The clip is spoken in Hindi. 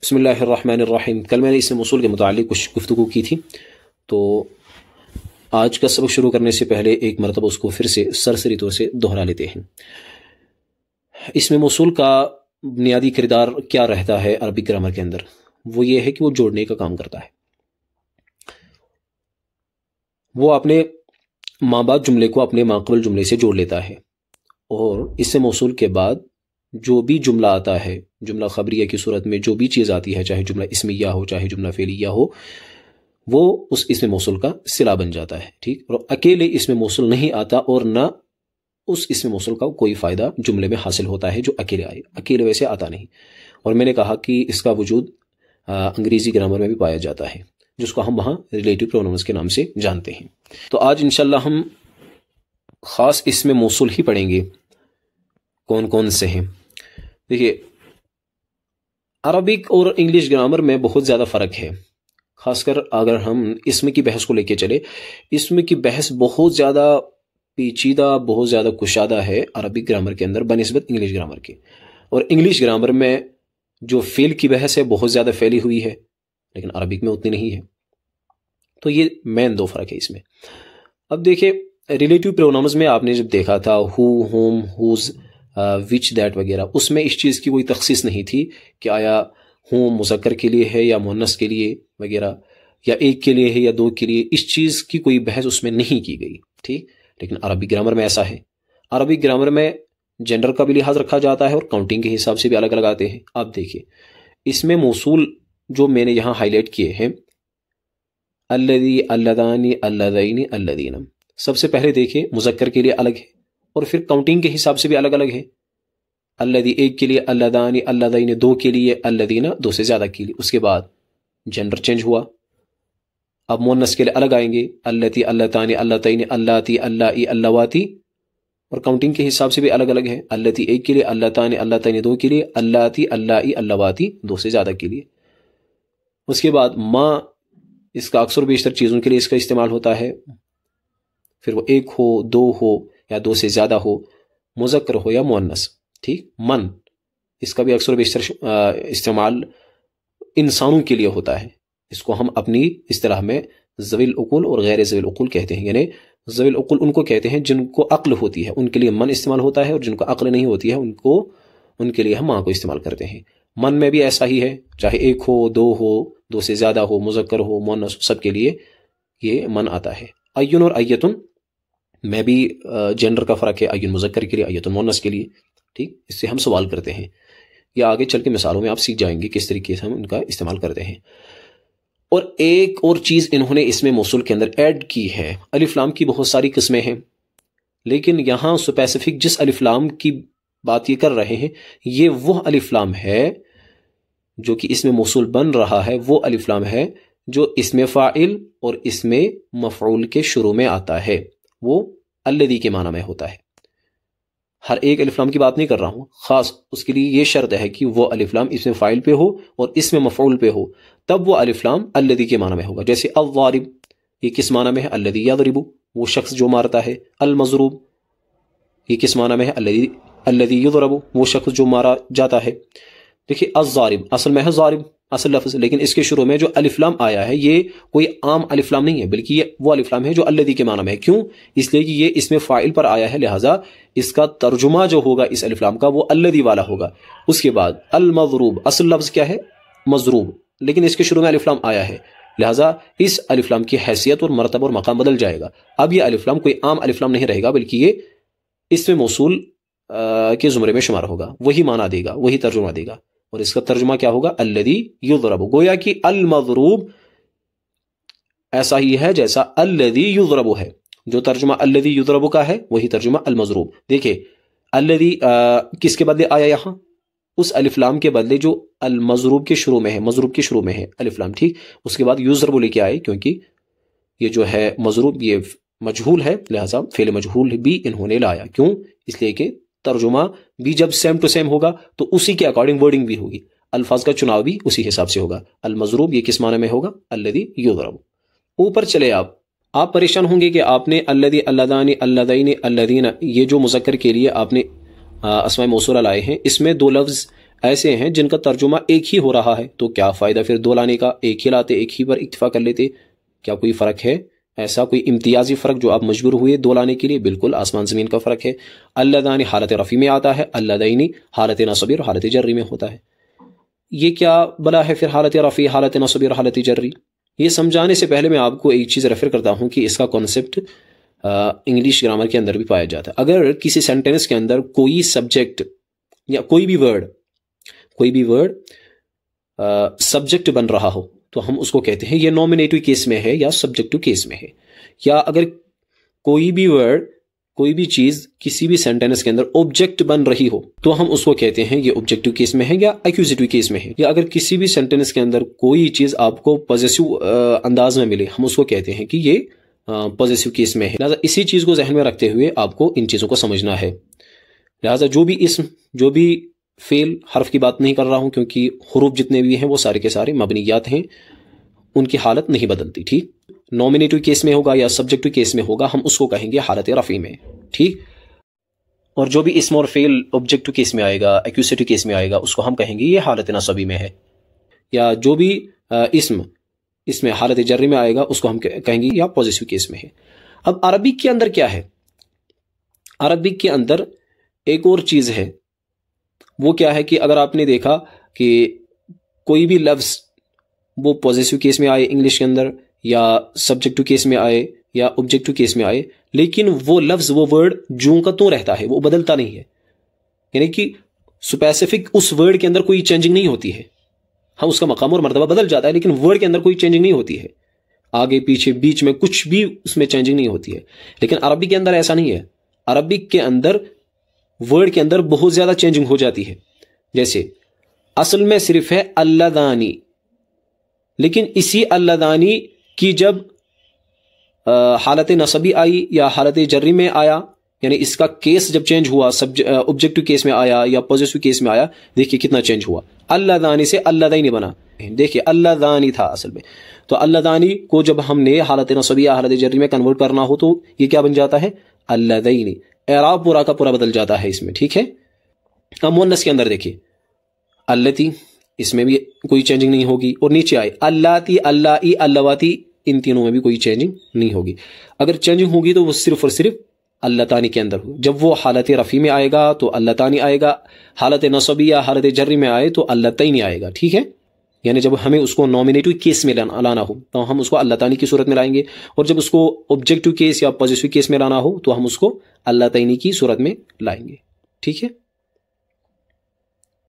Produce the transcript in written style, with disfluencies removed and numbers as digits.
बिस्मिल्लाहिर्रहमानिर्रहीम। कल मैंने इसमें मौसूल के मुतालिक कुछ गुफ्तगू की थी, तो आज का सबक शुरू करने से पहले एक मरतबा उसको फिर से सरसरी तौर से दोहरा लेते हैं। इसमें मौसूल का बुनियादी किरदार क्या रहता है अरबिक ग्रामर के अंदर? वो ये है कि वो जोड़ने का काम करता है। वो अपने माबाद जुमले को अपने माक़बल जुमले से जोड़ लेता है, और इससे मौसूल के बाद जो भी जुमला आता है, जुमला खबरिया की सूरत में जो भी चीज़ आती है, चाहे जुमला इस्मिया हो चाहे जुमला फेलिया हो, वो उस इसमें मौसूल का सिला बन जाता है। ठीक, और अकेले इसमें मौसूल नहीं आता और ना उस इसमें मौसूल का कोई फ़ायदा जुमले में हासिल होता है जो अकेले आए, अकेले वैसे आता नहीं। और मैंने कहा कि इसका वजूद अंग्रेज़ी ग्रामर में भी पाया जाता है, जिसको हम वहाँ रिलेटिव प्रोनाउंस के नाम से जानते हैं। तो आज इंशाल्लाह हम ख़ास इसमें मौसूल ही पढ़ेंगे। कौन कौन से हैं? देखिए, अरबिक और इंग्लिश ग्रामर में बहुत ज़्यादा फ़र्क है। ख़ासकर अगर हम इसमें की बहस को लेके चले, इसमें की बहस बहुत ज़्यादा पेचीदा, बहुत ज़्यादा कुशादा है अरबिक ग्रामर के अंदर बनिस्बत इंग्लिश ग्रामर के। और इंग्लिश ग्रामर में जो फ़ेल की बहस है बहुत ज़्यादा फैली हुई है, लेकिन अरबिक में उतनी नहीं है। तो ये मेन दो फ़र्क है इसमें। अब देखिए, रिलेटिव प्रोनाउंस में आपने जब देखा था who, whom, whose, which, that वगैरह, उसमें इस चीज़ की कोई तखसीस नहीं थी कि आया होम मुज़क्कर के लिए है या मुअन्नस के लिए वगैरह, या एक के लिए है या दो के लिए। इस चीज़ की कोई बहस उसमें नहीं की गई। ठीक, लेकिन अरबिक ग्रामर में ऐसा है। अरबिक ग्रामर में जेंडर का भी लिहाज रखा जाता है और काउंटिंग के हिसाब से भी अलग अलग आते हैं। अब देखिए, इसमें मौसूल जो मैंने यहाँ हाईलाइट किए हैं, अल्लदी, अल्लदानी, अल्लदैनी, अल्लदीना, सबसे पहले देखिए मुज़क्कर के लिए अलग है और फिर काउंटिंग के हिसाब से भी अलग अलग है। अल्लदी एक के लिए, अल्लदानी, अल्लदैनी दो के लिए, अल्लदीना दो से ज़्यादा के लिए। उसके बाद जेंडर चेंज हुआ। अब मुअन्नस के लिए अलग आएंगे, अल्लती, अल्लतानी, अल्लतैनी, अल्लाती, अल्लाई, अल्लवाती, और काउंटिंग के हिसाब से भी अलग अलग है। अल्लती एक के लिए, अल्लतानी, अल्लतैनी दो के लिए, अल्लाती, अल्लाई, अल्लवाती दो से ज़्यादा के लिए। उसके बाद माँ, इसका अक्सर बेशतर चीज़ों के लिए इसका इस्तेमाल होता है, फिर वो एक हो, दो हो या दो से ज़्यादा हो, मुज़क्कर हो या मुअन्नस। ठीक, मन, इसका भी अक्सर बेशतर इस्तेमाल इंसानों के लिए होता है। इसको हम अपनी इस्तिलाह में ज़विल उकुल और गैर ज़विल उकुल कहते हैं। यानी ज़विल उकुल उनको कहते हैं जिनको अक्ल होती है, उनके लिए मन इस्तेमाल होता है, और जिनको अक्ल नहीं होती है उनके लिए हम माँ को इस्तेमाल करते हैं। मन में भी ऐसा ही है, चाहे एक हो, दो हो, दो से ज़्यादा हो, मुज़क्कर हो, मुअन्नस, सब के लिए ये मन आता है। अय्युन और अय्यतुन में भी जेंडर का फ़र्क है, अय्युन मुज़क्कर के लिए, अय्यतुन मुअन्नस के लिए। ठीक, इससे हम सवाल करते हैं, या आगे चल के मिसालों में आप सीख जाएंगे किस तरीके से हम इनका इस्तेमाल करते हैं। और एक और चीज़ इन्होंने इसमें मौसूल के अंदर ऐड की है, अलिफ लाम की बहुत सारी किस्में हैं, लेकिन यहाँ स्पेसिफिक जिस अलिफ लाम की बात ये कर रहे हैं, ये वह अलिफ लाम है जो कि इसमें मौसूल बन रहा है। वो अलिफ लाम है जो इसमें फ़ाइल और इसमें मफ़ऊल के शुरू में आता है, वो अल्लदी के माना में होता है। हर एक अलिफ लाम की बात नहीं कर रहा हूँ, ख़ास उसके लिए ये शर्त है कि वो अलिफ लाम इसमें फ़ाइल पे हो और इसमें मफ़ऊल पे हो, तब वो अलिफ लाम अल्लदी के माना में होगा। जैसे अज़्ज़ारिब, ये किस माना में है? अल्लदी यज़रिबु, वो शख्स जो मारता है। अल-मज़रूब, ये किस माना में है? अल्लदी युज़रबु, वो शख्स जो मारा जाता है। देखिए, अज़्ज़ारिब असल में है ज़ारिब, असल लफ्ज़, लेकिन इसके शुरू में जो अलिफ लाम आया है ये कोई आम अलिफ लाम नहीं है, बल्कि ये वो अलिफ लाम है जो अल्लदी के माना में है। क्यों? इसलिए कि ये इसमें फ़ाइल पर आया है, लिहाजा इसका तर्जुमा जो होगा इस अलिफ लाम का वो अल्लदी वाला होगा। उसके बाद अल-मज़रूब, असल लफ्ज़ क्या है? मज़रूब, लेकिन इसके शुरू में अलिफ लाम आया है, लिहाजा इस अलिफ लाम की हैसियत और मर्तबा और मकाम बदल जाएगा। अब ये अलिफ लाम कोई आम अलिफ लाम नहीं रहेगा, बल्कि ये इसमें मौसूल के ज़ुमरे में शुमार होगा, वही माना देगा, वही तर्जुमा देगा। और इसका तर्जुमा क्या होगा? अल्लदी युज़रबु। गोया कि अल-मज़रूब ऐसा ही है जैसा अल्लदी युज़रबु है। जो तर्जुमा अल्लदी युज़रबु का है वही तर्जुमा अल-मज़रूब। देखिए, अल्लदी किसके बदले आया यहाँ? उस अलिफ लाम के बदले जो अल-मज़रूब के शुरू में है, मज़रूब के शुरू में है अलिफ लाम। ठीक, उसके बाद युज़रबु लेके आए, क्योंकि ये जो है मज़रूब ये मजहूल है, लिहाजा फ़ेल मजहूल भी इन्होंने लाया। क्यों? इसलिए कि तर्जुमा भी जब सेम टू सेम होगा तो उसी के अकॉर्डिंग वर्डिंग भी होगी, अल्फाज का चुनाव भी उसी हिसाब से होगा। अल-मज़रूब ये किस माने में होगा? अल्लदी युज़रबु। ऊपर चले आप परेशान होंगे कि आपने अल्लदी, अल्लदानी, अल्लदैनी, अल्लदीना, ये जो मुज़क्कर के लिए आपने अस्माए मौसूला लाए हैं, इसमें दो लफ्ज़ ऐसे हैं जिनका तर्जुमा एक ही हो रहा है, तो क्या फ़ायदा फिर दो लाने का? एक ही लाते, एक ही पर इक्तफा कर लेते। क्या कोई फ़र्क है? ऐसा कोई इम्तियाजी फ़र्क जो आप मजबूर हुए दो लाने के लिए? बिल्कुल आसमान ज़मीन का फ़र्क है। अल्लादानी हालत रफ़ी में आता है, अल्लादैनी हालत नसबी और हालत जर्री में होता है। ये क्या बला है फिर हालत रफ़ी, हालत नसबी और हालत जर्री? ये समझाने से पहले मैं आपको एक चीज़ रेफर करता हूँ कि इसका कॉन्सेप्ट इंग्लिश ग्रामर के अंदर भी पाया जाता है। अगर किसी सेंटेंस के अंदर कोई सब्जेक्ट या कोई भी वर्ड सब्जेक्ट बन रहा हो तो हम उसको कहते हैं ये नॉमिनेटिव केस में है या सब्जेक्टिव केस में है। या अगर कोई भी वर्ड, कोई भी चीज किसी भी सेंटेंस के अंदर ऑब्जेक्ट बन रही हो तो हम उसको कहते हैं ये ऑब्जेक्टिव केस में है या एक्यूजेटिव केस में है। या अगर किसी भी सेंटेंस के अंदर कोई चीज आपको पॉजेसिव अंदाज में मिले हम उसको कहते हैं कि ये पॉजेसिव केस में है। लिहाजा इसी चीज को जहन में रखते हुए आपको इन चीजों को समझना है। लिहाजा जो भी इस्म, जो भी फेल, हर्फ की बात नहीं कर रहा हूं क्योंकि हुरूफ जितने भी हैं वो सारे के सारे मबनियात हैं, उनकी हालत नहीं बदलती। ठीक, नॉमिनेटिव केस में होगा या सब्जेक्टिव केस में होगा हम उसको कहेंगे हालत रफ़ी में। ठीक, और जो भी इस्म और फेल ऑब्जेक्टिव केस में आएगा, एक्यूजेटिव केस में आएगा, उसको हम कहेंगे ये हालत नसबी में है। या जो भी इस्म इसमें हालत जर्री में आएगा उसको हम कहेंगे या पॉजिटिव केस में है। अब अरबिक के अंदर क्या है? अरबिक के अंदर एक और चीज है, वो क्या है कि अगर आपने देखा कि कोई भी लफ्ज वो पॉजिटिव केस में आए इंग्लिश के अंदर, या सब्जेक्टिव केस में आए या ऑब्जेक्टिव केस में आए, लेकिन वो लफ्ज, वो वर्ड जूं का त्यों रहता है, वो बदलता नहीं है। यानी कि स्पेसिफिक उस वर्ड के अंदर कोई चेंजिंग नहीं होती है। हाँ, उसका मकाम और मर्तबा बदल जाता है लेकिन वर्ड के अंदर कोई चेंजिंग नहीं होती है। आगे पीछे बीच में कुछ भी उसमें चेंजिंग नहीं होती है। लेकिन अरबी के अंदर ऐसा नहीं है। अरबिक के अंदर वर्ड के अंदर बहुत ज्यादा चेंजिंग हो जाती है। जैसे असल में सिर्फ है अल्लादानी, लेकिन इसी अल्लादानी की जब हालत नसबी आई या हालत जर्री में आया, यानी इसका केस जब चेंज हुआ, ऑब्जेक्टिव केस में आया या पॉजिटिव केस में आया, देखिए कितना चेंज हुआ। अल्लादानी से अल्लादानी बना। देखिए अल्लादानी था असल में, तो अल्लादानी को जब हमने हालत नसबी या हालत जर्री में कन्वर्ट करना हो तो ये क्या बन जाता है? अल्लादैनी। एराब पूरा का पूरा बदल जाता है इसमें। ठीक है। अब मुन्नस के अंदर देखिए अल्लती, इसमें भी कोई चेंजिंग नहीं होगी। और नीचे आए अल्लाती, अल्लाई, अल्लावाती, इन तीनों में भी कोई चेंजिंग नहीं होगी। अगर चेंजिंग होगी तो वो सिर्फ और सिर्फ अल्लातानी के अंदर हो। जब वो हालत रफ़ी में आएगा तो अल्लातानी आएगा, हालत नसबी या हालत जर्री में आए तो अल्लातैनी आएगा। ठीक है। यानी जब हमें उसको नॉमिनेटिव केस में लाना हो तो हम उसको अल्लातानी की सूरत में लाएंगे, और जब उसको ऑब्जेक्टिव केस या पॉजिटिव केस में लाना हो तो हम उसको अल्लातैनी की सूरत में लाएंगे। ठीक है।